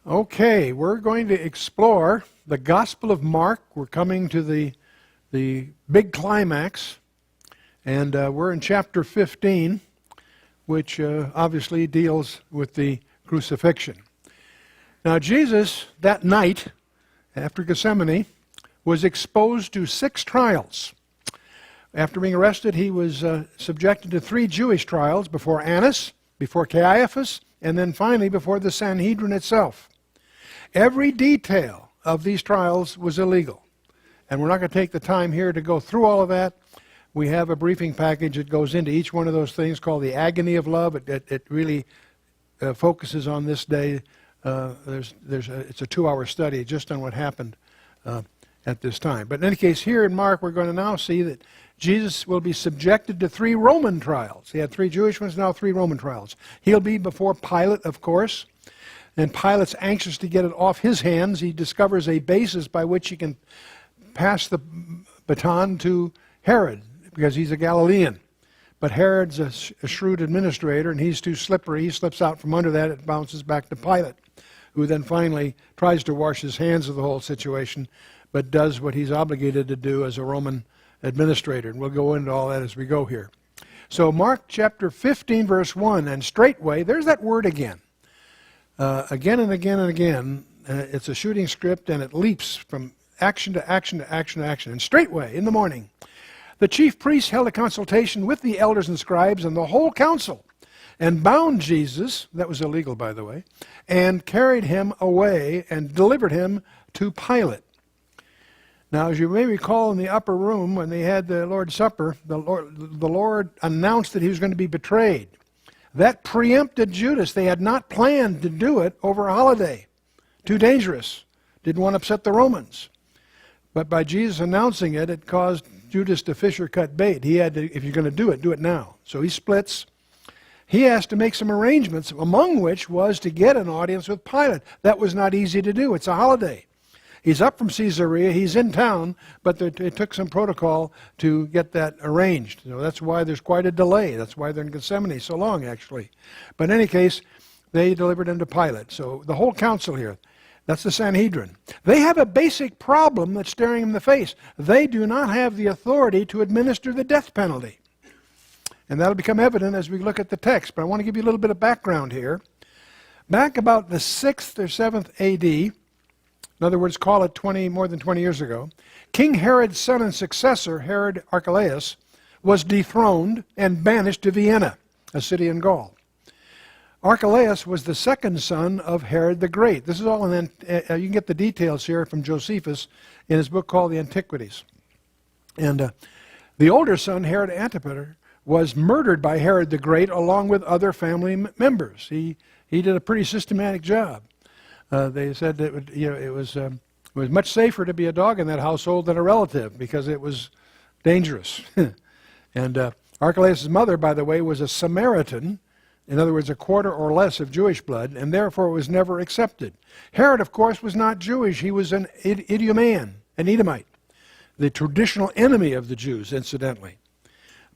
Okay, we're going to explore the Gospel of Mark. We're coming to the big climax, and we're in chapter 15, which obviously deals with the crucifixion. Now, Jesus, that night, after Gethsemane, was exposed to 6 trials. After being arrested, he was subjected to 3 Jewish trials before Annas, before Caiaphas, and then finally before the Sanhedrin itself. Every detail of these trials was illegal. And we're not going to take the time here to go through all of that. We have a briefing package that goes into each one of those things called the agony of love. It really focuses on this day. It's a 2-hour study just on what happened at this time. But in any case, here in Mark, we're going to now see that Jesus will be subjected to 3 Roman trials. He had 3 Jewish ones, now 3 Roman trials. He'll be before Pilate, of course. And Pilate's anxious to get it off his hands. He discovers a basis by which he can pass the baton to Herod, because he's a Galilean. But Herod's a shrewd administrator, and he's too slippery. He slips out from under that. It bounces back to Pilate, who then finally tries to wash his hands of the whole situation, but does what he's obligated to do as a Roman administrator. And we'll go into all that as we go here. So Mark chapter 15, verse 1, and straightway, there's that word again. Again and again and again, it's a shooting script, and it leaps from action to action to action to action. And straightway, in the morning, the chief priests held a consultation with the elders and scribes and the whole council, and bound Jesus, that was illegal by the way, and carried him away and delivered him to Pilate. Now, as you may recall, in the upper room when they had the Lord's Supper, the Lord announced that he was going to be betrayed. That preempted Judas. They had not planned to do it over a holiday. Too dangerous. Didn't want to upset the Romans. But by Jesus announcing it, it caused Judas to fish or cut bait. He had to, if you're going to do it now. So he splits. He has to make some arrangements, among which was to get an audience with Pilate. That was not easy to do. It's a holiday. He's up from Caesarea, he's in town, but it took some protocol to get that arranged. So that's why there's quite a delay. That's why they're in Gethsemane so long, actually. But in any case, they delivered him to Pilate. So the whole council here, that's the Sanhedrin. They have a basic problem that's staring them in the face. They do not have the authority to administer the death penalty. And that'll become evident as we look at the text. But I want to give you a little bit of background here. Back about the 6th or 7th A.D., in other words, call it more than 20 years ago, King Herod's son and successor, Herod Archelaus, was dethroned and banished to Vienna, a city in Gaul. Archelaus was the second son of Herod the Great. This is all you can get the details here from Josephus in his book called the Antiquities. And the older son, Herod Antipater, was murdered by Herod the Great along with other family members. He did a pretty systematic job. They said that it was much safer to be a dog in that household than a relative because it was dangerous. And Archelaus' mother, by the way, was a Samaritan, in other words, a quarter or less of Jewish blood, and therefore was never accepted. Herod, of course, was not Jewish. He was an Idumean, an Edomite, the traditional enemy of the Jews, incidentally.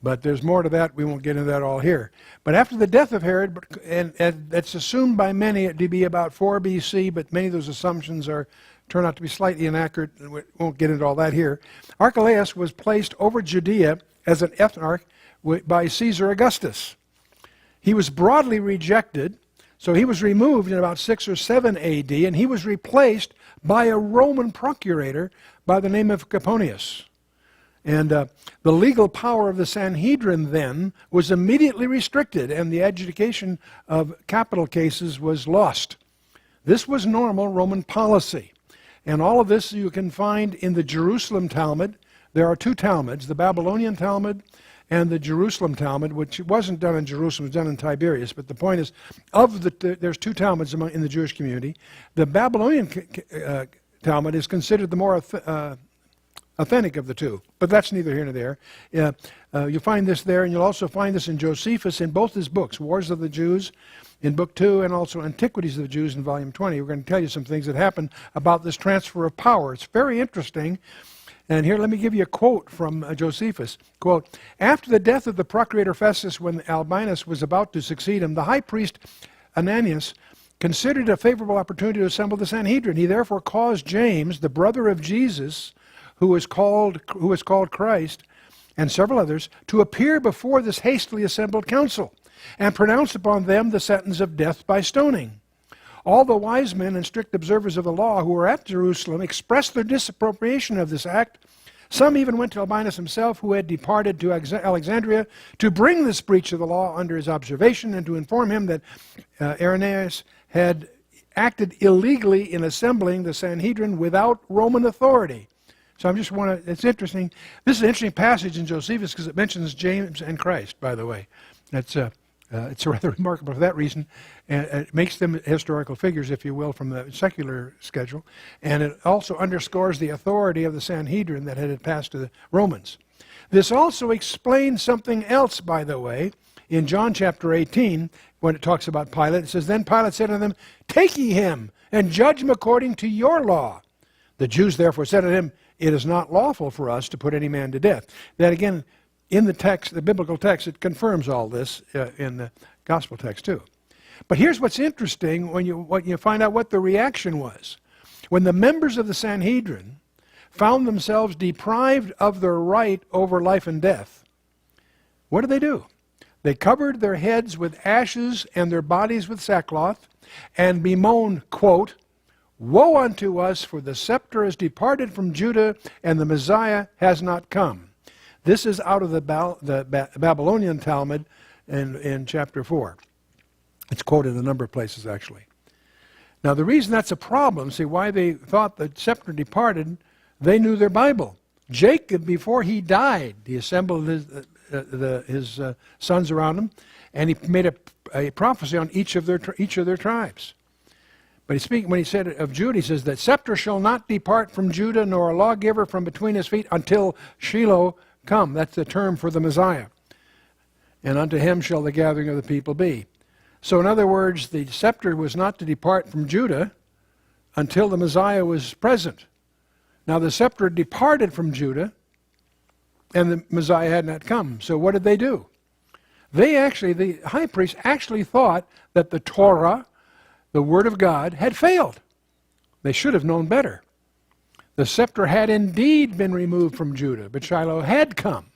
But there's more to that. We won't get into that all here. But after the death of Herod, and it's assumed by many to be about 4 B.C., but many of those assumptions turn out to be slightly inaccurate, and we won't get into all that here. Archelaus was placed over Judea as an ethnarch by Caesar Augustus. He was broadly rejected, so he was removed in about 6 or 7 A.D., and he was replaced by a Roman procurator by the name of Coponius. And the legal power of the Sanhedrin then was immediately restricted, and the adjudication of capital cases was lost. This was normal Roman policy. And all of this you can find in the Jerusalem Talmud. There are 2 Talmuds, the Babylonian Talmud and the Jerusalem Talmud, which wasn't done in Jerusalem, it was done in Tiberias. But the point is, there's 2 Talmuds in the Jewish community. The Babylonian Talmud is considered the more authentic of the 2, but that's neither here nor there. You'll find this there, and you'll also find this in Josephus in both his books, Wars of the Jews in Book 2 and also Antiquities of the Jews in Volume 20. We're going to tell you some things that happened about this transfer of power. It's very interesting. And here, let me give you a quote from Josephus. Quote, "After the death of the procurator Festus, when Albinus was about to succeed him, the high priest Ananias considered a favorable opportunity to assemble the Sanhedrin. He therefore caused James, the brother of Jesus, who is called Christ, and several others, to appear before this hastily assembled council, and pronounce upon them the sentence of death by stoning. All the wise men and strict observers of the law who were at Jerusalem expressed their disapprobation of this act. Some even went to Albinus himself, who had departed to Alexandria, to bring this breach of the law under his observation and to inform him that Irenaeus had acted illegally in assembling the Sanhedrin without Roman authority. So it's interesting. This is an interesting passage in Josephus because it mentions James and Christ, by the way. It's rather remarkable for that reason. And it makes them historical figures, if you will, from the secular schedule. And it also underscores the authority of the Sanhedrin that had passed to the Romans. This also explains something else, by the way, in John chapter 18, when it talks about Pilate. It says, "Then Pilate said unto them, Take ye him, and judge him according to your law. The Jews therefore said unto him, It is not lawful for us to put any man to death." That again, in the text, the biblical text, it confirms all this in the gospel text too. But here's what's interesting when you find out what the reaction was. When the members of the Sanhedrin found themselves deprived of their right over life and death, what did they do? They covered their heads with ashes and their bodies with sackcloth, and bemoaned, quote, "Woe unto us, for the scepter is departed from Judah, and the Messiah has not come." This is out of the Babylonian Talmud in chapter 4. It's quoted in a number of places, actually. Now, the reason that's a problem, see, why they thought the scepter departed, they knew their Bible. Jacob, before he died, he assembled his sons around him, and he made a prophecy on each of their tribes. But when he said of Judah, he says, "That scepter shall not depart from Judah, nor a lawgiver from between his feet until Shiloh come." That's the term for the Messiah. "And unto him shall the gathering of the people be." So in other words, the scepter was not to depart from Judah until the Messiah was present. Now the scepter departed from Judah, and the Messiah had not come. So what did they do? The high priest actually thought that the Torah, the Word of God, had failed. They should have known better. The scepter had indeed been removed from Judah, but Shiloh had come.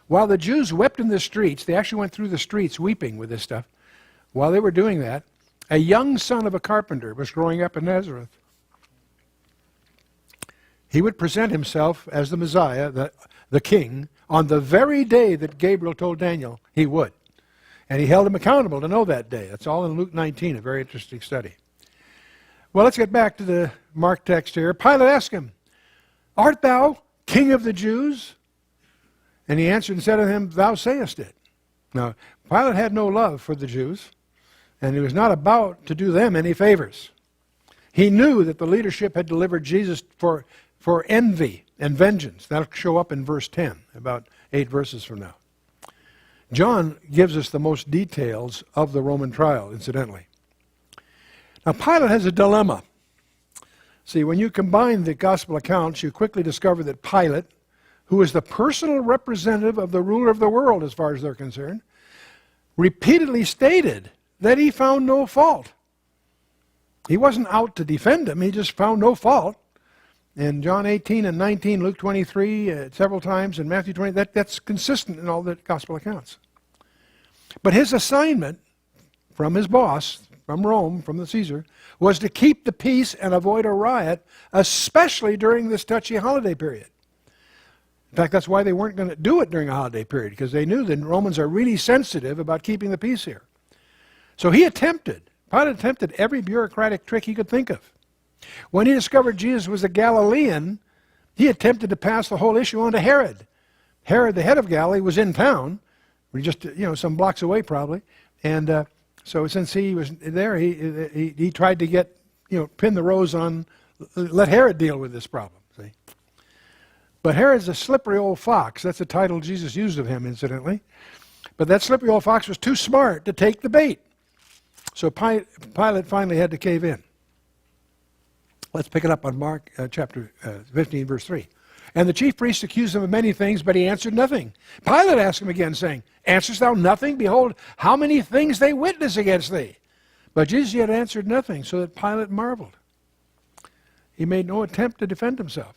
While the Jews wept in the streets, they actually went through the streets weeping with this stuff. While they were doing that, a young son of a carpenter was growing up in Nazareth. He would present himself as the Messiah, the king, on the very day that Gabriel told Daniel he would. And he held him accountable to know that day. That's all in Luke 19, a very interesting study. Well, let's get back to the Mark text here. Pilate asked him, "Art thou king of the Jews?" And he answered and said to him, "Thou sayest it." Now, Pilate had no love for the Jews, and he was not about to do them any favors. He knew that the leadership had delivered Jesus for envy and vengeance. That'll show up in verse 10, about 8 verses from now. John gives us the most details of the Roman trial, incidentally. Now, Pilate has a dilemma. See, when you combine the gospel accounts, you quickly discover that Pilate, who is the personal representative of the ruler of the world as far as they're concerned, repeatedly stated that he found no fault. He wasn't out to defend him, he just found no fault. In John 18 and 19, Luke 23, several times, and Matthew 20, that's consistent in all the gospel accounts. But his assignment from his boss, from Rome, from the Caesar, was to keep the peace and avoid a riot, especially during this touchy holiday period. In fact, that's why they weren't going to do it during a holiday period, because they knew the Romans are really sensitive about keeping the peace here. So Pilate attempted every bureaucratic trick he could think of. When he discovered Jesus was a Galilean, he attempted to pass the whole issue on to Herod. Herod, the head of Galilee, was in town, just some blocks away probably, and so since he was there, he tried to get pin the rose on, let Herod deal with this problem. See, but Herod's a slippery old fox. That's the title Jesus used of him, incidentally. But that slippery old fox was too smart to take the bait. So Pilate finally had to cave in. Let's pick it up on Mark chapter 15, verse 3. "And the chief priests accused him of many things, but he answered nothing. Pilate asked him again, saying, Answerest thou nothing? Behold, how many things they witness against thee. But Jesus yet answered nothing, so that Pilate marveled. He made no attempt to defend himself.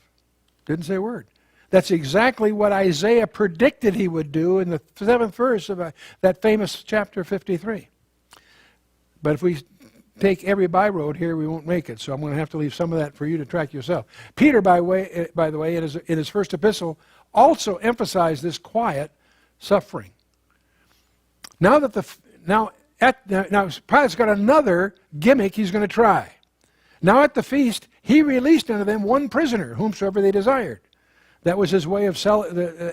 Didn't say a word. That's exactly what Isaiah predicted he would do in the 7th verse of that famous chapter 53. But if we take every byroad here, we won't make it. So I'm going to have to leave some of that for you to track yourself. Peter, by the way, in his first epistle, also emphasized this quiet suffering. Now Pilate's got another gimmick he's going to try. Now at the feast, he released unto them one prisoner, whomsoever they desired. That was his way of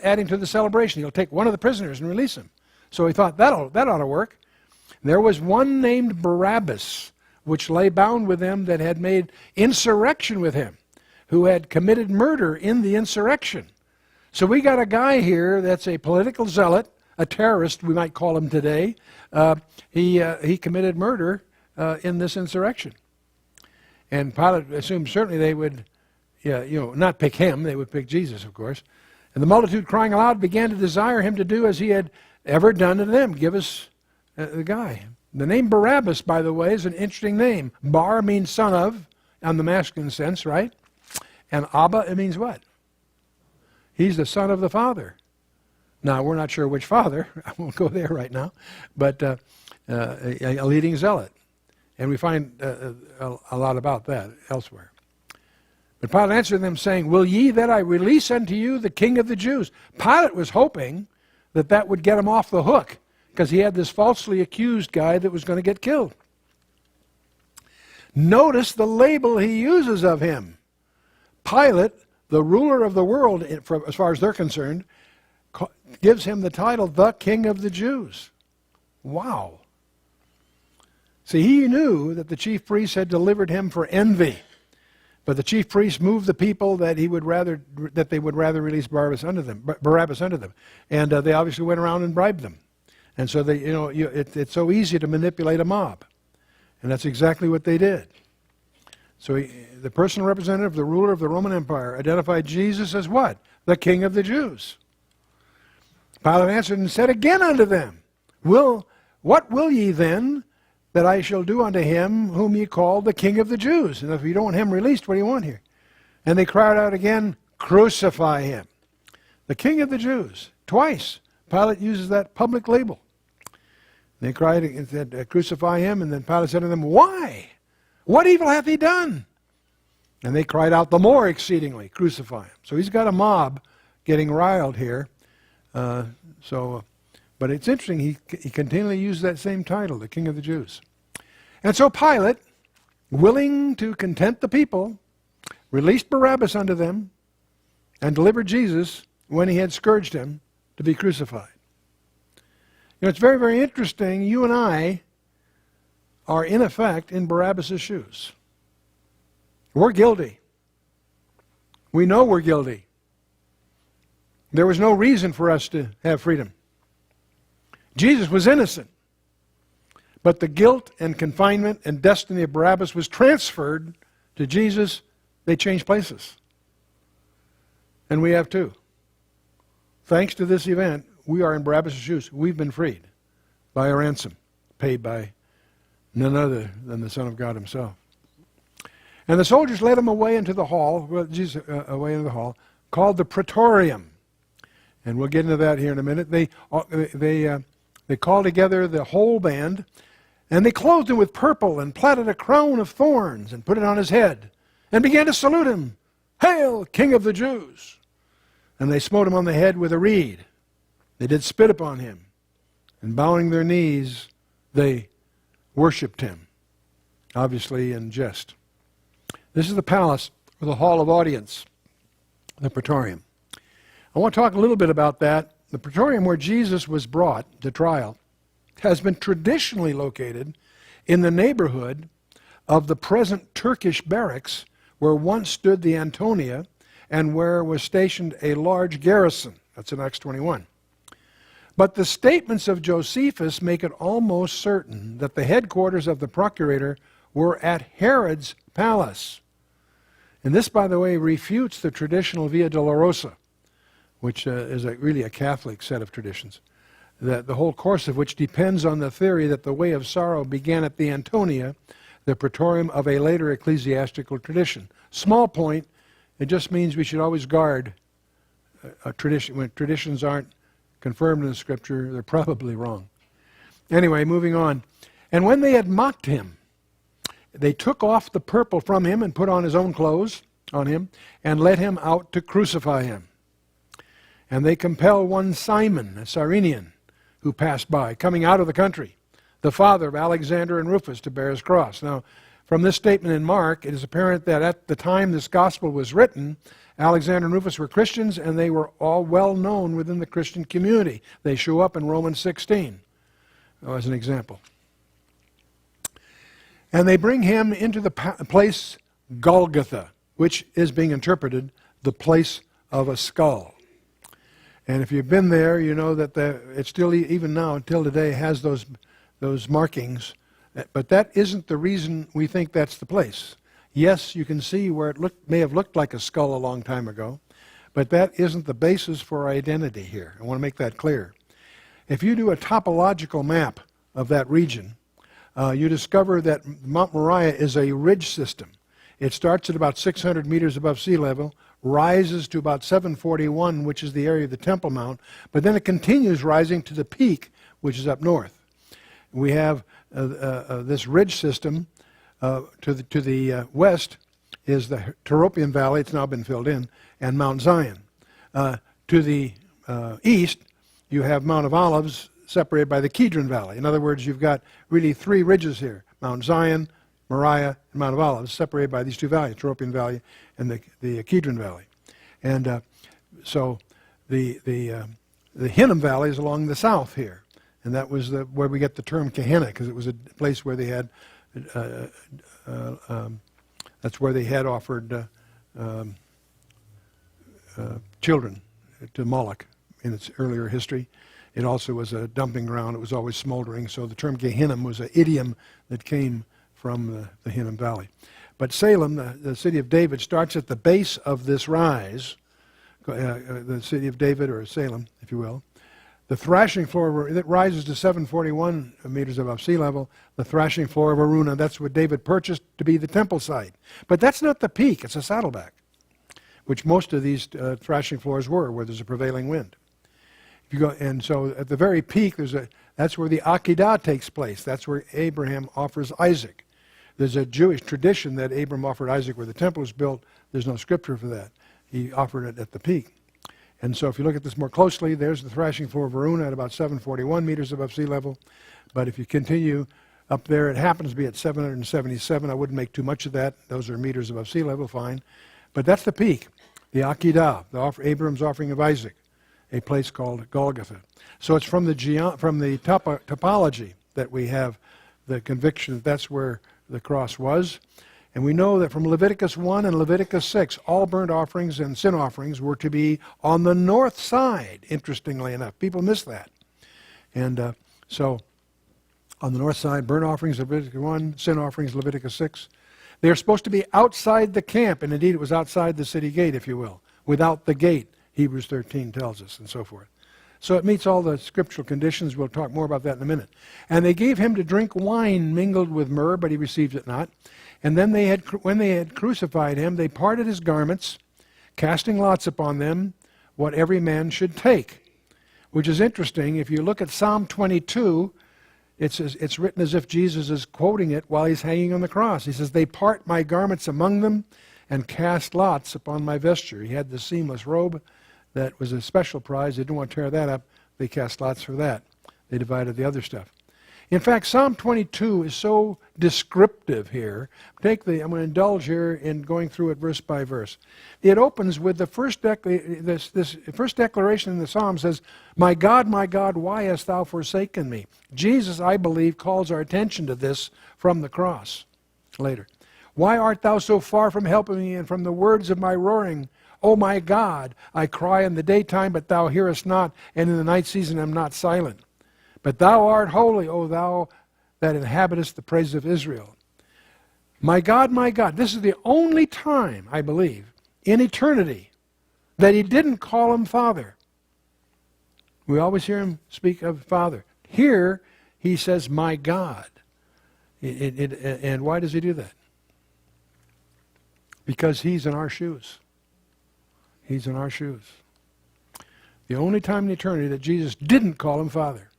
adding to the celebration. He'll take one of the prisoners and release him. So he thought, that ought to work. There was one named Barabbas, which lay bound with them that had made insurrection with him, who had committed murder in the insurrection. So we got a guy here that's a political zealot, a terrorist, we might call him today. He committed murder in this insurrection. And Pilate assumed certainly they would, not pick him, they would pick Jesus, of course. And the multitude crying aloud began to desire him to do as he had ever done to them. Give us the guy. The name Barabbas, by the way, is an interesting name. Bar means son of, on the masculine sense, right? And Abba, it means what? He's the son of the Father. Now, we're not sure which father. I won't go there right now. But a leading zealot. And we find a lot about that elsewhere. But Pilate answered them, saying, Will ye that I release unto you the King of the Jews? Pilate was hoping that would get him off the hook, because he had this falsely accused guy that was going to get killed. Notice the label he uses of him. Pilate, the ruler of the world, as far as they're concerned, gives him the title, the King of the Jews. Wow. See, he knew that the chief priests had delivered him for envy. But the chief priests moved the people that they would rather release Barabbas unto them. And they obviously went around and bribed them. And so it's so easy to manipulate a mob. And that's exactly what they did. So the personal representative, the ruler of the Roman Empire, identified Jesus as what? The King of the Jews. Pilate answered and said again unto them, What will ye then that I shall do unto him whom ye call the King of the Jews? And if you don't want him released, what do you want here? And they cried out again, Crucify him. The King of the Jews. Twice Pilate uses that public label. They cried and said, Crucify him. And then Pilate said to them, Why? What evil hath he done? And they cried out the more exceedingly, Crucify him. So he's got a mob getting riled here. But it's interesting, he continually used that same title, the King of the Jews. And so Pilate, willing to content the people, released Barabbas unto them and delivered Jesus, when he had scourged him, to be crucified. It's very, very interesting. You and I are, in effect, in Barabbas' shoes. We're guilty. We know we're guilty. There was no reason for us to have freedom. Jesus was innocent. But the guilt and confinement and destiny of Barabbas was transferred to Jesus. They changed places. And we have too. Thanks to this event, we are in Barabbas' shoes. We've been freed by a ransom paid by none other than the Son of God himself. And the soldiers led him away into the hall, away into the hall, called the Praetorium. And we'll get into that here in a minute. They called together the whole band, and they clothed him with purple and platted a crown of thorns and put it on his head and began to salute him. Hail, King of the Jews! And they smote him on the head with a reed. They did spit upon him, and bowing their knees, they worshipped him, obviously in jest. This is the palace, or the hall of audience, the Praetorium. I want to talk a little bit about that. The Praetorium, where Jesus was brought to trial, has been traditionally located in the neighborhood of the present Turkish barracks, where once stood the Antonia and where was stationed a large garrison. That's in Acts 21. But the statements of Josephus make it almost certain that the headquarters of the procurator were at Herod's palace. And this, by the way, refutes the traditional Via Dolorosa, which is really a Catholic set of traditions. the whole course of which depends on the theory that the way of sorrow began at the Antonia, the praetorium of a later ecclesiastical tradition. Small point, it just means we should always guard a tradition. When traditions aren't confirmed in the Scripture, they're probably wrong. Anyway, moving on. And when they had mocked him, they took off the purple from him and put on his own clothes on him and led him out to crucify him. And they compel one Simon, a Cyrenian, who passed by, coming out of the country, the father of Alexander and Rufus, to bear his cross. Now, from this statement in Mark, it is apparent that at the time this gospel was written, Alexander and Rufus were Christians, and they were all well known within the Christian community. They show up in Romans 16, as an example. And they bring him into the place Golgotha, which is being interpreted the place of a skull. And if you've been there, you know that it still, even now, until today, has those markings. But that isn't the reason we think that's the place. Yes, you can see where it may have looked like a skull a long time ago, but that isn't the basis for our identity here. I want to make that clear. If you do a topological map of that region, you discover that Mount Moriah is a ridge system. It starts at about 600 meters above sea level, rises to about 741, which is the area of the Temple Mount, but then it continues rising to the peak, which is up north. We have this ridge system. To the west is the Tyropian Valley, it's now been filled in, and Mount Zion. To the east, you have Mount of Olives, separated by the Kidron Valley. In other words, you've got really three ridges here: Mount Zion, Moriah, and Mount of Olives, separated by these two valleys, Tyropian Valley and the Kidron Valley. And so the Hinnom Valley is along the south here, and that was where we get the term Gehenna, because it was a place where they had that's where they had offered children to Moloch in its earlier history. It also was a dumping ground. It was always smoldering. So the term Gehinnom was an idiom that came from the Hinnom Valley. But Salem, the city of David, starts at the base of this rise, the city of David, or Salem, if you will. The thrashing floor, it rises to 741 meters above sea level. The thrashing floor of Aruna, that's what David purchased to be the temple site. But that's not the peak, it's a saddleback, which most of these thrashing floors were, where there's a prevailing wind. If you go, and so at the very peak, that's where the Akedah takes place. That's where Abraham offers Isaac. There's a Jewish tradition that Abraham offered Isaac where the temple was built. There's no scripture for that. He offered it at the peak. And so if you look at this more closely, there's the thrashing floor of Aruna at about 741 meters above sea level. But if you continue up there, it happens to be at 777. I wouldn't make too much of that. Those are meters above sea level, fine. But that's the peak, the Akedah, Abraham's offering of Isaac, a place called Golgotha. So it's from the topology that we have the conviction that that's where the cross was. And we know that from Leviticus 1 and Leviticus 6, all burnt offerings and sin offerings were to be on the north side, interestingly enough. People miss that. And so on the north side, burnt offerings, Leviticus 1, sin offerings, Leviticus 6. They are supposed to be outside the camp, and indeed it was outside the city gate, if you will. Without the gate, Hebrews 13 tells us, and so forth. So it meets all the scriptural conditions. We'll talk more about that in a minute. And they gave him to drink wine mingled with myrrh, but he received it not. And then when they had crucified him, they parted his garments, casting lots upon them, what every man should take. Which is interesting. If you look at Psalm 22, it's written as if Jesus is quoting it while he's hanging on the cross. He says, "They part my garments among them and cast lots upon my vesture." He had the seamless robe. That was a special prize. They didn't want to tear that up. They cast lots for that. They divided the other stuff. In fact, Psalm 22 is so descriptive here. I'm going to indulge here in going through it verse by verse. It opens with the first this first declaration in the Psalm says, my God, why hast thou forsaken me?" Jesus, I believe, calls our attention to this from the cross later. "Why art thou so far from helping me and from the words of my roaring? O my God, I cry in the daytime, but thou hearest not, and in the night season am not silent. But thou art holy, O thou that inhabitest the praise of Israel." My God, this is the only time, I believe, in eternity that he didn't call him Father. We always hear him speak of Father. Here, he says, my God. And why does he do that? Because he's in our shoes. He's in our shoes. The only time in eternity that Jesus didn't call him Father.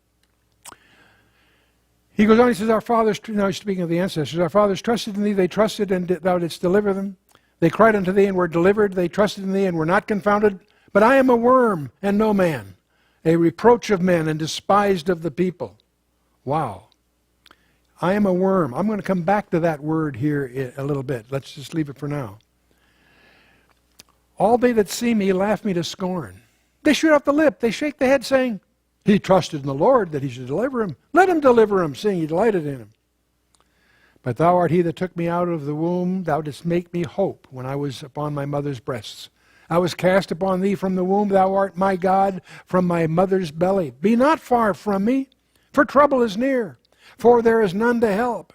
He goes on, he says, our fathers, now he's speaking of the ancestors, our fathers trusted in thee, they trusted, and thou didst deliver them. They cried unto thee and were delivered. They trusted in thee and were not confounded. But I am a worm and no man, a reproach of men and despised of the people. Wow. I am a worm. I'm going to come back to that word here a little bit. Let's just leave it for now. All they that see me laugh me to scorn. They shoot off the lip. They shake the head, saying, he trusted in the Lord that he should deliver him. Let him deliver him, seeing he delighted in him. But thou art he that took me out of the womb. Thou didst make me hope when I was upon my mother's breasts. I was cast upon thee from the womb. Thou art my God from my mother's belly. Be not far from me, for trouble is near, for there is none to help.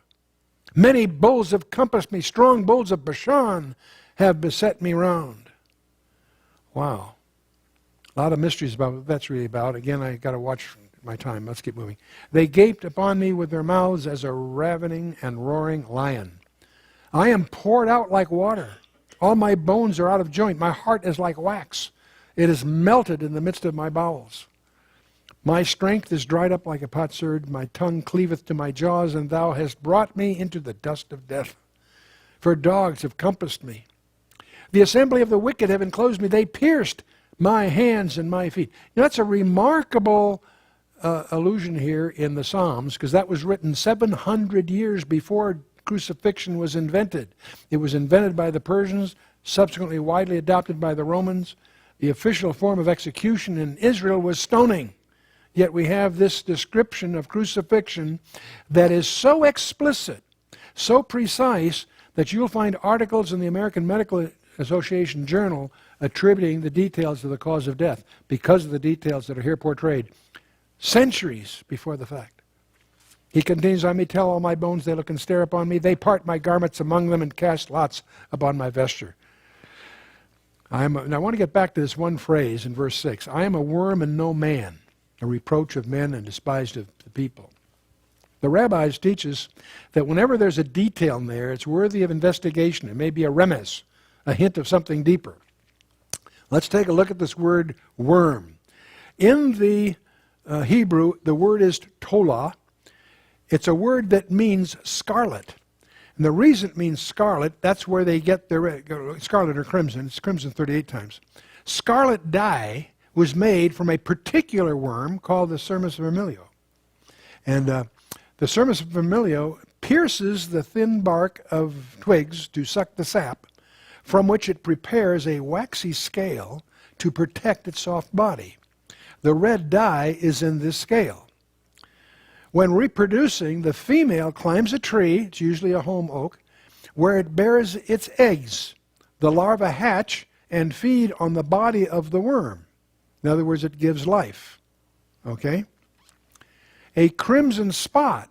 Many bulls have compassed me. Strong bulls of Bashan have beset me round. Wow. A lot of mysteries about what that's really about. Again, I got to watch my time. Let's keep moving. They gaped upon me with their mouths as a ravening and roaring lion. I am poured out like water. All my bones are out of joint. My heart is like wax. It is melted in the midst of my bowels. My strength is dried up like a potsherd. My tongue cleaveth to my jaws, and thou hast brought me into the dust of death. For dogs have compassed me. The assembly of the wicked have enclosed me. They pierced my hands and my feet. Now, that's a remarkable allusion here in the Psalms, because that was written 700 years before crucifixion was invented. It was invented by the Persians, subsequently widely adopted by the Romans. The official form of execution in Israel was stoning. Yet we have this description of crucifixion that is so explicit, so precise, that you'll find articles in the American Medical Association Journal attributing the details of the cause of death because of the details that are here portrayed centuries before the fact. He continues, I may tell all my bones, they look and stare upon me. They part my garments among them and cast lots upon my vesture. Now I want to get back to this one phrase in verse 6. I am a worm and no man, a reproach of men and despised of the people. The rabbis teach us that whenever there's a detail in there, it's worthy of investigation. It may be a remez, a hint of something deeper. Let's take a look at this word worm. In the Hebrew, the word is tola. It's a word that means scarlet. And the reason it means scarlet, that's where they get their scarlet or crimson. It's crimson 38 times. Scarlet dye was made from a particular worm called the Cermus vermilio. And the Cermus vermilio pierces the thin bark of twigs to suck the sap, from which it prepares a waxy scale to protect its soft body. The red dye is in this scale. When reproducing, the female climbs a tree, it's usually a holm oak, where it bears its eggs. The larvae hatch and feed on the body of the worm. In other words, it gives life. Okay? A crimson spot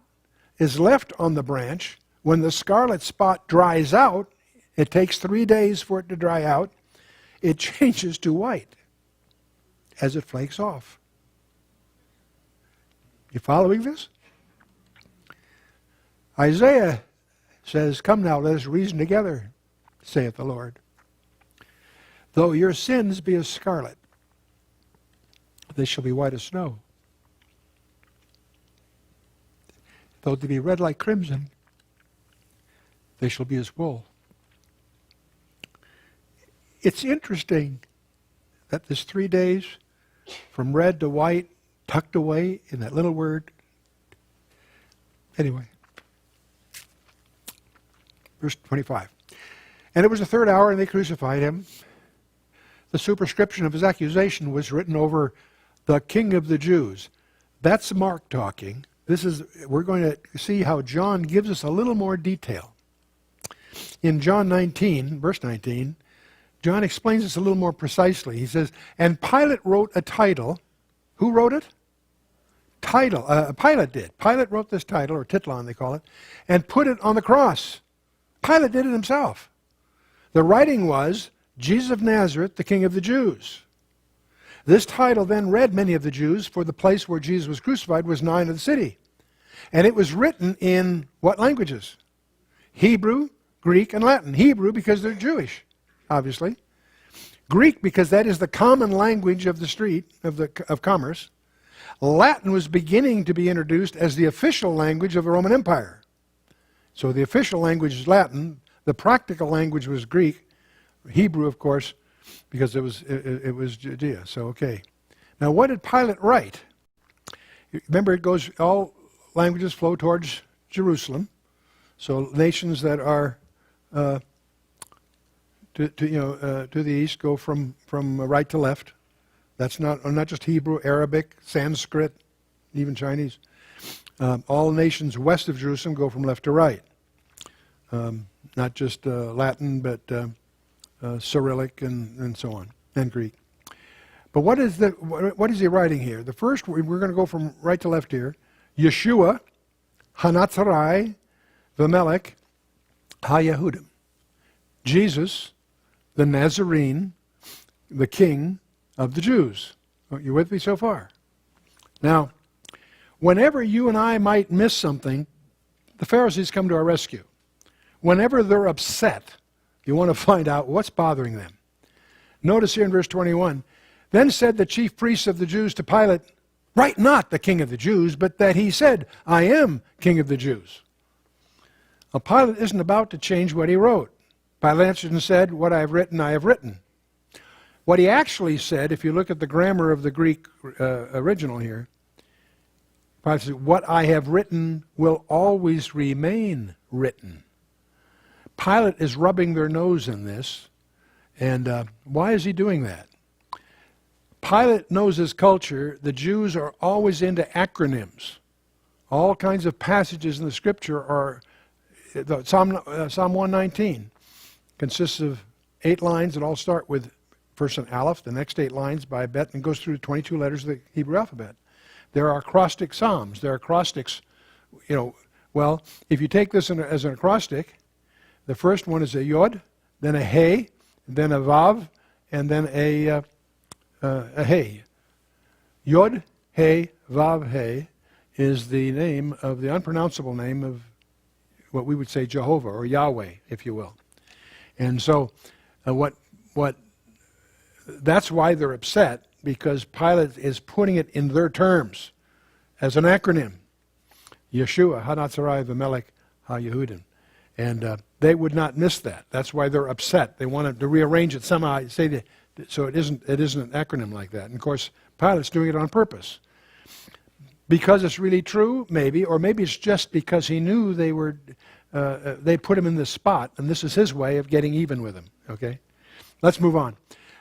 is left on the branch. When the scarlet spot dries out, it takes 3 days for it to dry out, it changes to white as it flakes off. You following this? Isaiah says, come now, let us reason together, saith the Lord. Though your sins be as scarlet, they shall be white as snow. Though they be red like crimson, they shall be as wool. It's interesting that this 3 days from red to white, tucked away in that little word. Anyway, verse 25. And it was the third hour, and they crucified him. The superscription of his accusation was written over the King of the Jews. That's Mark talking. We're going to see how John gives us a little more detail. In John 19, verse 19, John explains this a little more precisely. He says, and Pilate wrote a title. Who wrote it? Pilate did. Pilate wrote this title, or titlon they call it, and put it on the cross. Pilate did it himself. The writing was, Jesus of Nazareth, the King of the Jews. This title then read many of the Jews, for the place where Jesus was crucified was nigh unto the city. And it was written in what languages? Hebrew, Greek, and Latin. Hebrew because they're Jewish, obviously. Greek because that is the common language of the street, of commerce. Latin was beginning to be introduced as the official language of the Roman Empire. So the official language is Latin. The practical language was Greek. Hebrew, of course, because it was Judea. So, okay. Now, what did Pilate write? Remember, it goes, all languages flow towards Jerusalem. So nations that are to the east go from right to left. That's not just Hebrew, Arabic, Sanskrit, even Chinese. All nations west of Jerusalem go from left to right. Not just Latin, but Cyrillic and so on, and Greek. But what is he writing here? The first, we're going to go from right to left here. Yeshua, Hanatzarai, V'melech, HaYehudim. Jesus, the Nazarene, the King of the Jews. Are you with me so far? Now, whenever you and I might miss something, the Pharisees come to our rescue. Whenever they're upset, you want to find out what's bothering them. Notice here in verse 21, then said the chief priests of the Jews to Pilate, write not the King of the Jews, but that he said, I am King of the Jews. Now, Pilate isn't about to change what he wrote. Pilate answered and said, what I have written, I have written. What he actually said, if you look at the grammar of the Greek original here, Pilate said, what I have written will always remain written. Pilate is rubbing their nose in this, and why is he doing that? Pilate knows his culture. The Jews are always into acronyms. All kinds of passages in the Scripture are, Psalm 119 consists of 8 lines that all start with first an aleph, the next 8 lines by bet, and goes through 22 letters of the Hebrew alphabet. There are acrostic psalms. There are acrostics, well, if you take this as an acrostic, the first one is a yod, then a hey, then a vav, and then a hey. Yod, hey, vav, hey is the name of the unpronounceable name of what we would say Jehovah or Yahweh, if you will. And so that's why they're upset, because Pilate is putting it in their terms as an acronym. Yeshua, Hanatzarai, V'melech, HaYehudim. And they would not miss that. That's why they're upset. They wanted to rearrange it somehow, so it isn't an acronym like that. And of course, Pilate's doing it on purpose. Because it's really true, maybe, or maybe it's just because he knew they put him in this spot, and this is his way of getting even with him. Okay? Let's move on.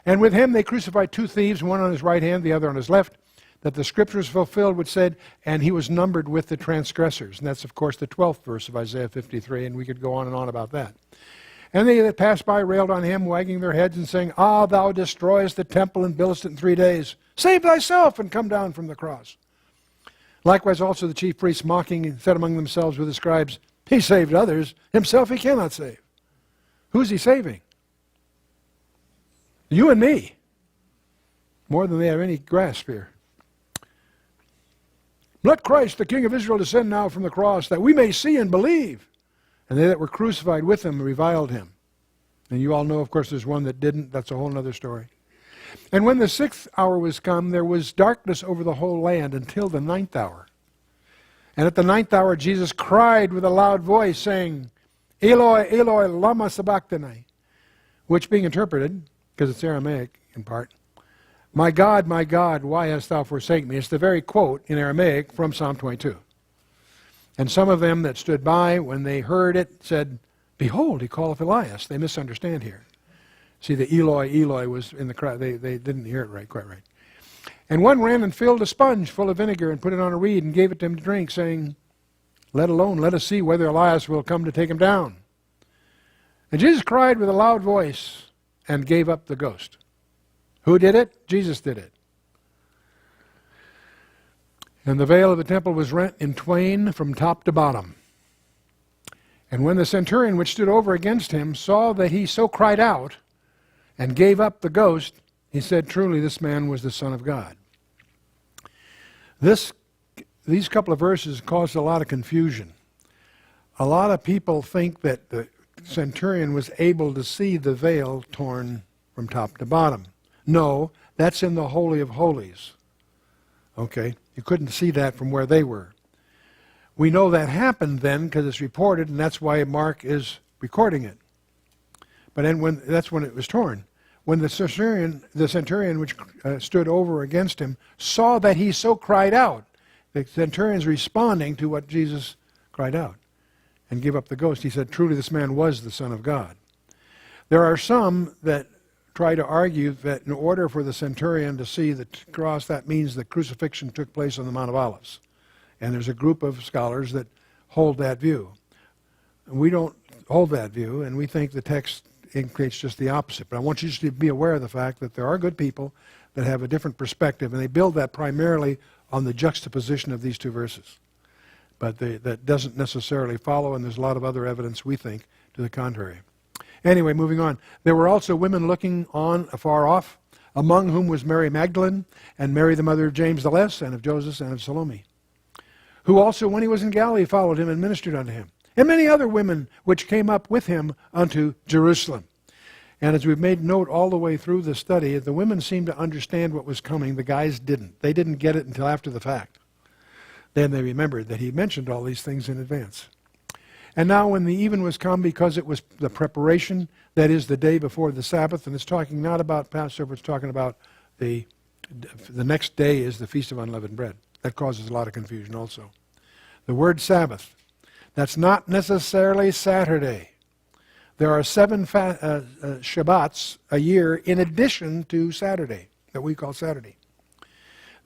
And with him they crucified 2 thieves, one on his right hand, the other on his left, that the scriptures fulfilled which said, and he was numbered with the transgressors. And that's, of course, the 12th verse of Isaiah 53, and we could go on and on about that. And they that passed by railed on him, wagging their heads and saying, ah, thou destroyest the temple and buildest it in 3 days. Save thyself and come down from the cross. Likewise also the chief priests, mocking, said among themselves with the scribes, he saved others, himself he cannot save. Who's he saving? You and me. More than they have any grasp here. Let Christ, the King of Israel, descend now from the cross, that we may see and believe. And they that were crucified with him reviled him. And you all know, of course, there's one that didn't. That's a whole other story. And when the 6th hour was come, there was darkness over the whole land until the 9th hour. And at the 9th hour, Jesus cried with a loud voice, saying, Eloi, Eloi, lama sabachthani, which being interpreted, because it's Aramaic in part, my God, why hast thou forsaken me? It's the very quote in Aramaic from Psalm 22. And some of them that stood by, when they heard it, said, behold, he calleth Elias. They misunderstand here. See, the Eloi, Eloi was in the crowd. They didn't hear it quite right. And one ran and filled a sponge full of vinegar and put it on a reed and gave it to him to drink, saying, let us see whether Elias will come to take him down. And Jesus cried with a loud voice and gave up the ghost. Who did it? Jesus did it. And the veil of the temple was rent in twain from top to bottom. And when the centurion which stood over against him saw that he so cried out and gave up the ghost, He said, truly, this man was the Son of God. These couple of verses caused a lot of confusion. A lot of people think that the centurion was able to see the veil torn from top to bottom. No, that's in the Holy of Holies. Okay, you couldn't see that from where they were. We know that happened then because it's reported, and that's why Mark is recording it. But then that's when it was torn. When the centurion which stood over against him saw that he so cried out, the centurion's responding to what Jesus cried out and give up the ghost. He said, truly this man was the Son of God. There are some that try to argue that in order for the centurion to see the cross, that means the crucifixion took place on the Mount of Olives. And there's a group of scholars that hold that view. We don't hold that view, and we think the text indicates just the opposite. But I want you to be aware of the fact that there are good people that have a different perspective, and they build that primarily on the juxtaposition of these two verses. But that doesn't necessarily follow, and there's a lot of other evidence, we think, to the contrary. Anyway, moving on. There were also women looking on afar off, among whom was Mary Magdalene, and Mary the mother of James the Less, and of Joseph, and of Salome, who also, when he was in Galilee, followed him and ministered unto him, and many other women which came up with him unto Jerusalem. And as we've made note all the way through the study, the women seemed to understand what was coming. The guys didn't. They didn't get it until after the fact. Then they remembered that he mentioned all these things in advance. And now when the even was come, because it was the preparation, that is the day before the Sabbath, and it's talking not about Passover, it's talking about the next day is the Feast of Unleavened Bread. That causes a lot of confusion also. The word Sabbath, that's not necessarily Saturday. There are 7 Shabbats a year in addition to Saturday, that we call Saturday.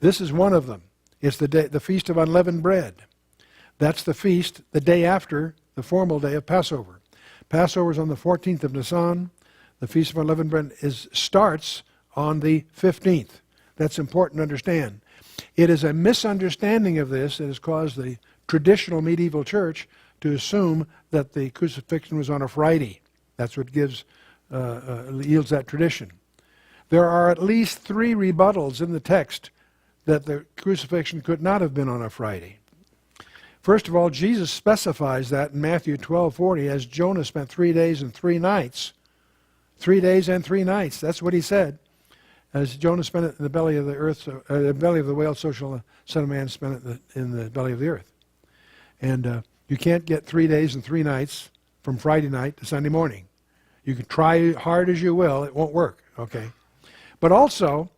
This is one of them. It's the Feast of Unleavened Bread. That's the feast the day after the formal day of Passover. Passover is on the 14th of Nisan. The Feast of Unleavened Bread starts on the 15th. That's important to understand. It is a misunderstanding of this that has caused the traditional medieval church to assume that the crucifixion was on a Friday. That's what yields that tradition. There are at least 3 rebuttals in the text that the crucifixion could not have been on a Friday. First of all, Jesus specifies that in Matthew 12:40, as Jonah spent 3 days and 3 nights. 3 days and 3 nights, that's what he said. As Jonah spent it in the belly of the earth, the belly of the whale, so shall the Son of Man spend it in the belly of the earth. And you can't get 3 days and 3 nights from Friday night to Sunday morning. You can try hard as you will, it won't work, okay? But also,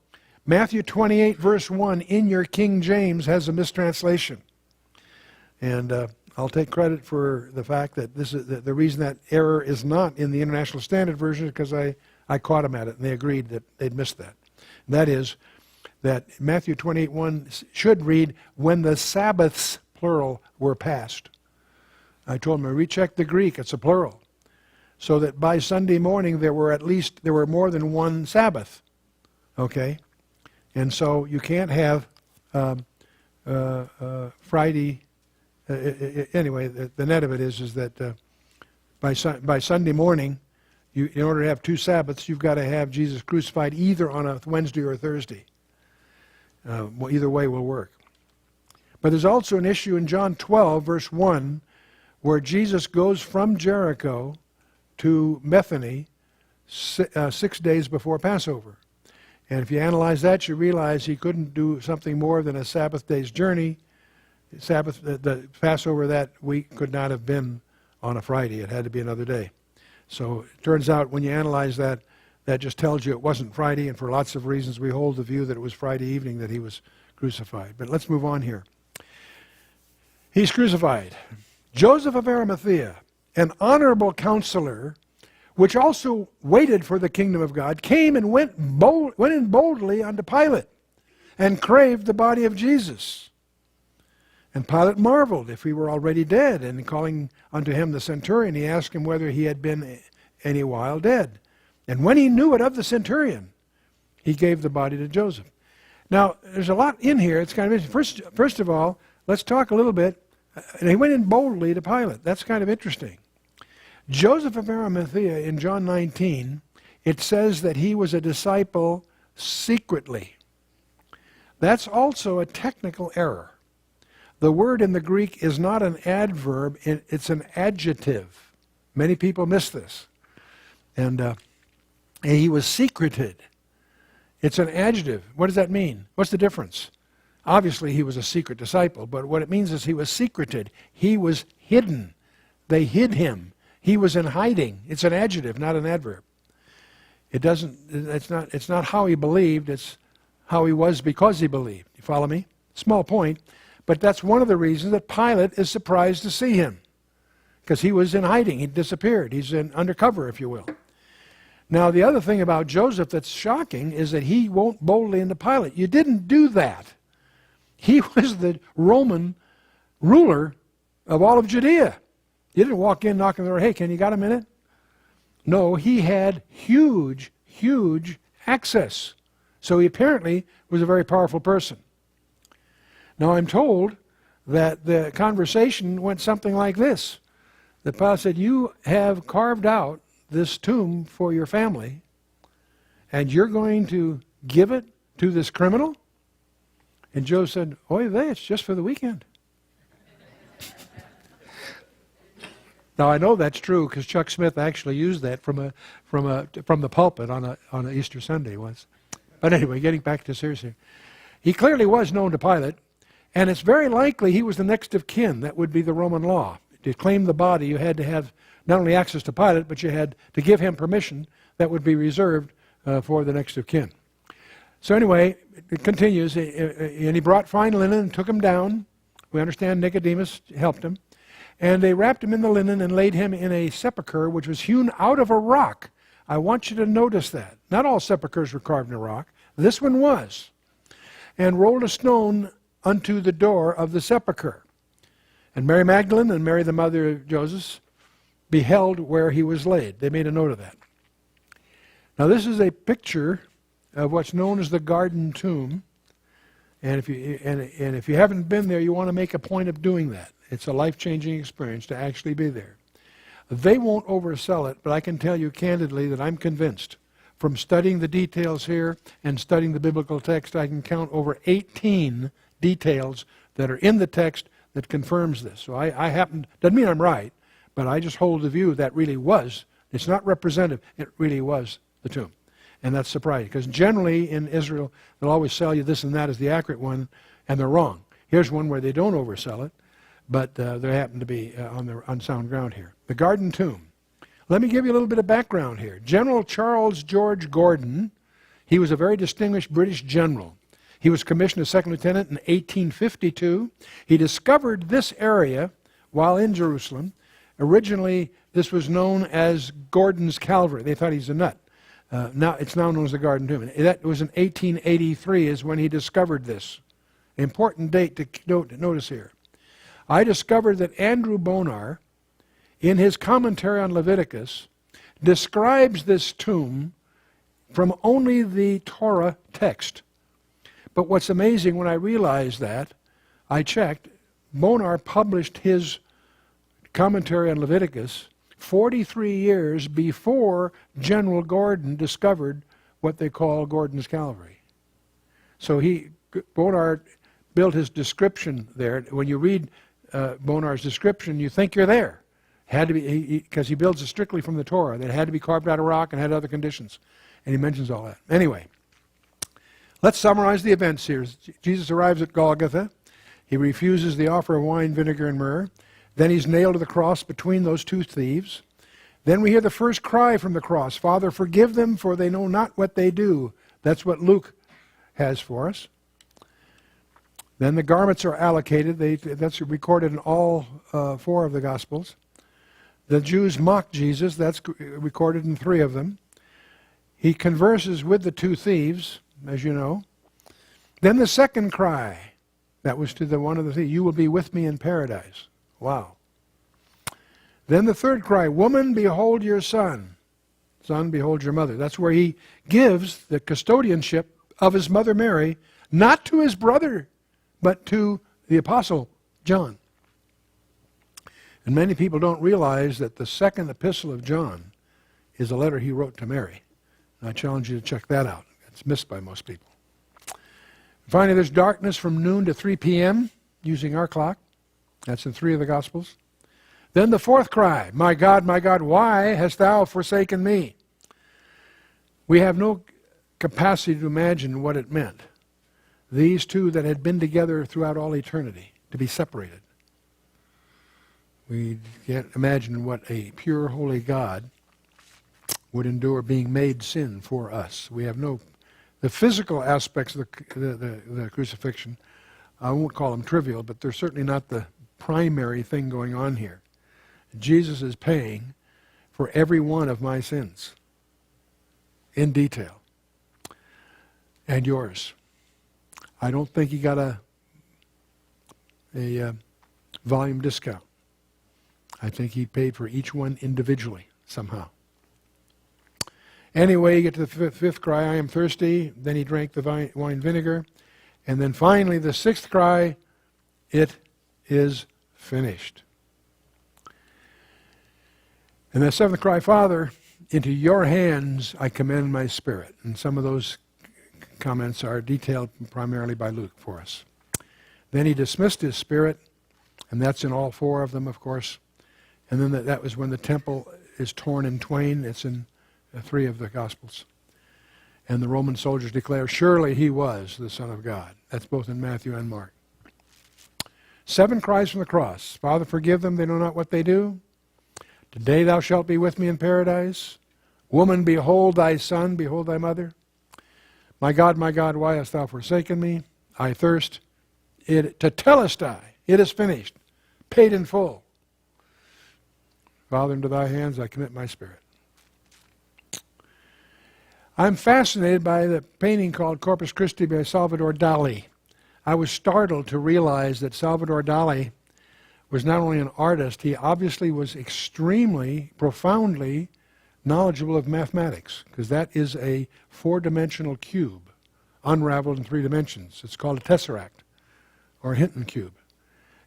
Matthew 28, verse 1, in your King James, has a mistranslation. And I'll take credit for the fact that this is the reason that error is not in the International Standard Version is because I caught them at it, and they agreed that they'd missed that. And that is that Matthew 28:1 should read, when the Sabbaths, plural, were passed. I told them, I rechecked the Greek, it's a plural. So that by Sunday morning there were more than one Sabbath. Okay? And so you can't have Friday. Anyway, the net of it is that by Sunday morning, in order to have 2 Sabbaths, you've got to have Jesus crucified either on a Wednesday or a Thursday. Either way will work. But there's also an issue in John 12, verse 1, where Jesus goes from Jericho to Bethany 6 days before Passover. And if you analyze that, you realize he couldn't do something more than a Sabbath day's journey. The Passover that week could not have been on a Friday. It had to be another day. So it turns out when you analyze that, that just tells you it wasn't Friday, and for lots of reasons we hold the view that it was Friday evening that he was crucified. But let's move on here. He's crucified. Joseph of Arimathea, an honorable counselor, which also waited for the kingdom of God, came and went in boldly unto Pilate, and craved the body of Jesus. And Pilate marveled if he were already dead, and calling unto him the centurion, he asked him whether he had been any while dead. And when he knew it of the centurion, he gave the body to Joseph. Now, there's a lot in here. It's kind of interesting. First of all, let's talk a little bit. And he went in boldly to Pilate. That's kind of interesting. Joseph of Arimathea, in John 19, it says that he was a disciple secretly. That's also a technical error. The word in the Greek is not an adverb, it's an adjective. Many people miss this. And he was secreted. It's an adjective. What does that mean? What's the difference? Obviously, he was a secret disciple, but what it means is he was secreted. He was hidden. They hid him. He was in hiding. It's an adjective, not an adverb. It's not how he believed, it's how he was because he believed. You follow me? Small point, but that's one of the reasons that Pilate is surprised to see him. Because he was in hiding. He disappeared. He's in undercover, if you will. Now, the other thing about Joseph that's shocking is that he won't boldly into Pilate. You didn't do that. He was the Roman ruler of all of Judea. You didn't walk in knocking on the door, hey, can you got a minute? No, he had huge, huge access. So he apparently was a very powerful person. Now, I'm told that the conversation went something like this. The Pilate said, you have carved out this tomb for your family, and you're going to give it to this criminal? And Joe said, oy vey, it's just for the weekend. Now, I know that's true because Chuck Smith actually used that from the pulpit on a Easter Sunday once. But anyway, getting back to seriously. He clearly was known to Pilate, and it's very likely he was the next of kin. That would be the Roman law. To claim the body, you had to have not only access to Pilate, but you had to give him permission that would be reserved for the next of kin. So anyway, it continues, and he brought fine linen and took him down. We understand Nicodemus helped him. And they wrapped him in the linen and laid him in a sepulchre which was hewn out of a rock. I want you to notice that. Not all sepulchres were carved in a rock. This one was. And rolled a stone unto the door of the sepulchre. And Mary Magdalene and Mary the mother of Joseph beheld where he was laid. They made a note of that. Now this is a picture of what's known as the garden tomb. And if you haven't been there, you want to make a point of doing that. It's a life-changing experience to actually be there. They won't oversell it, but I can tell you candidly that I'm convinced from studying the details here and studying the biblical text, I can count over 18 details that are in the text that confirms this. So doesn't mean I'm right, but I just hold the view that really was, it's not representative, it really was the tomb. And that's surprising, because generally in Israel, they'll always sell you this and that as the accurate one, and they're wrong. Here's one where they don't oversell it, but they happen to be on sound ground here. The garden tomb. Let me give you a little bit of background here. General Charles George Gordon, he was a very distinguished British general. He was commissioned as second lieutenant in 1852. He discovered this area while in Jerusalem. Originally, this was known as Gordon's Calvary. They thought he's a nut. Now it's now known as the Garden Tomb. And that was in 1883 is when he discovered this. Important date to notice here. I discovered that Andrew Bonar, in his commentary on Leviticus, describes this tomb from only the Torah text. But what's amazing, when I realized that, I checked, Bonar published his commentary on Leviticus 43 years before General Gordon discovered what they call Gordon's Calvary. So Bonar built his description there. When you read Bonar's description, you think you're there. Had to be, because he builds it strictly from the Torah. That had to be carved out of rock and had other conditions. And he mentions all that. Anyway, let's summarize the events here. Jesus arrives at Golgotha. He refuses the offer of wine, vinegar, and myrrh. Then he's nailed to the cross between those two thieves. Then we hear the first cry from the cross, Father, forgive them, for they know not what they do. That's what Luke has for us. Then the garments are allocated. That's recorded in all 4 of the Gospels. The Jews mock Jesus. That's recorded in 3 of them. He converses with the 2 thieves, as you know. Then the second cry, that was to the one of the thieves, you will be with me in paradise. Wow. Then the third cry, woman, behold your son. Son, behold your mother. That's where he gives the custodianship of his mother Mary, not to his brother, but to the apostle John. And many people don't realize that the second epistle of John is a letter he wrote to Mary. And I challenge you to check that out. It's missed by most people. Finally, there's darkness from noon to 3 p.m. using our clock. That's in 3 of the Gospels. Then the fourth cry, my God, why hast thou forsaken me? We have no capacity to imagine what it meant. These two that had been together throughout all eternity, to be separated. We can't imagine what a pure, holy God would endure being made sin for us. We have no... The physical aspects of the crucifixion, I won't call them trivial, but they're certainly not the primary thing going on here. Jesus is paying for every one of my sins in detail, and yours. I don't think he got a volume discount. I think he paid for each one individually somehow. Anyway, you get to the fifth cry, I am thirsty. Then he drank the wine vinegar. And then finally, the sixth cry, it is finished. And the seventh cry, Father, into your hands I commend my spirit. And some of those comments are detailed primarily by Luke for us. Then he dismissed his spirit, and that's in all 4 of them, of course. And then that was when the temple is torn in twain. It's in 3 of the Gospels. And the Roman soldiers declare, surely he was the Son of God. That's both in Matthew and Mark. 7 cries from the cross. Father, forgive them, they know not what they do. Today thou shalt be with me in paradise. Woman, behold thy son, behold thy mother. My God, why hast thou forsaken me? I thirst. Tetelestai, it is finished, paid in full. Father, into thy hands I commit my spirit. I'm fascinated by the painting called Corpus Christi by Salvador Dali. I was startled to realize that Salvador Dali was not only an artist, he obviously was extremely, profoundly knowledgeable of mathematics, because that is a 4-dimensional cube, unraveled in 3 dimensions. It's called a tesseract, or a Hinton cube.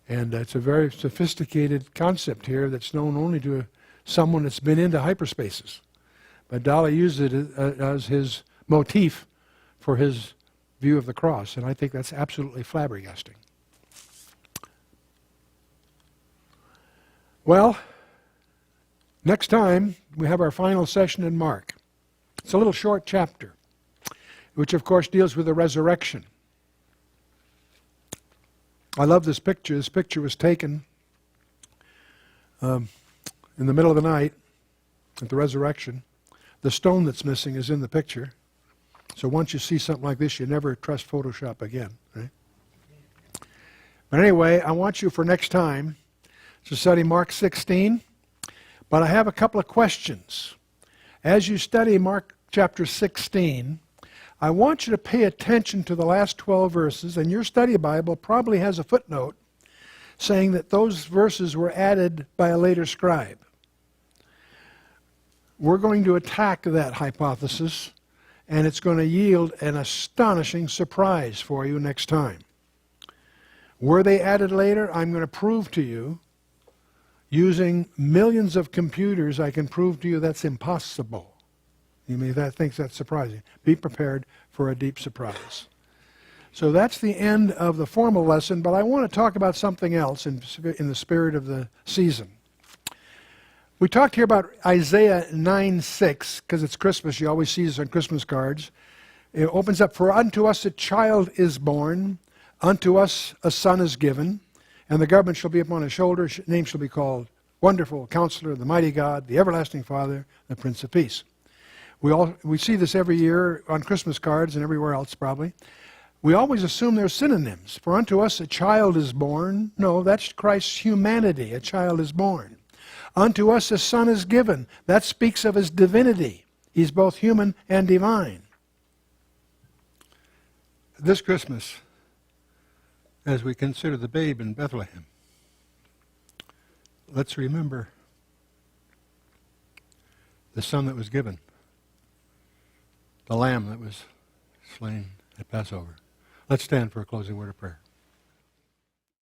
And it's a very sophisticated concept here that's known only to someone that's been into hyperspaces. But Dali used it as his motif for his view of the cross, and I think that's absolutely flabbergasting. Well, next time we have our final session in Mark. It's a little short chapter, which of course deals with the resurrection. I love this picture. This picture was taken in the middle of the night at the resurrection. The stone that's missing is in the picture. So once you see something like this, you never trust Photoshop again. Right? But anyway, I want you for next time to study Mark 16. But I have a couple of questions. As you study Mark chapter 16, I want you to pay attention to the last 12 verses, and your study Bible probably has a footnote saying that those verses were added by a later scribe. We're going to attack that hypothesis, and it's going to yield an astonishing surprise for you next time. Were they added later? I'm going to prove to you, using millions of computers, I can prove to you that's impossible. You may think that's surprising. Be prepared for a deep surprise. So that's the end of the formal lesson, but I want to talk about something else in the spirit of the season. We talked here about Isaiah 9:6, because it's Christmas. You always see this on Christmas cards. It opens up, for unto us a child is born, unto us a son is given, and the government shall be upon his shoulder. His name shall be called Wonderful Counselor, the Mighty God, the Everlasting Father, the Prince of Peace. We see this every year on Christmas cards and everywhere else probably. We always assume they're synonyms. For unto us a child is born. No, that's Christ's humanity. A child is born. Unto us a son is given. That speaks of his divinity. He's both human and divine. This Christmas, as we consider the babe in Bethlehem, let's remember the son that was given, the lamb that was slain at Passover. Let's stand for a closing word of prayer.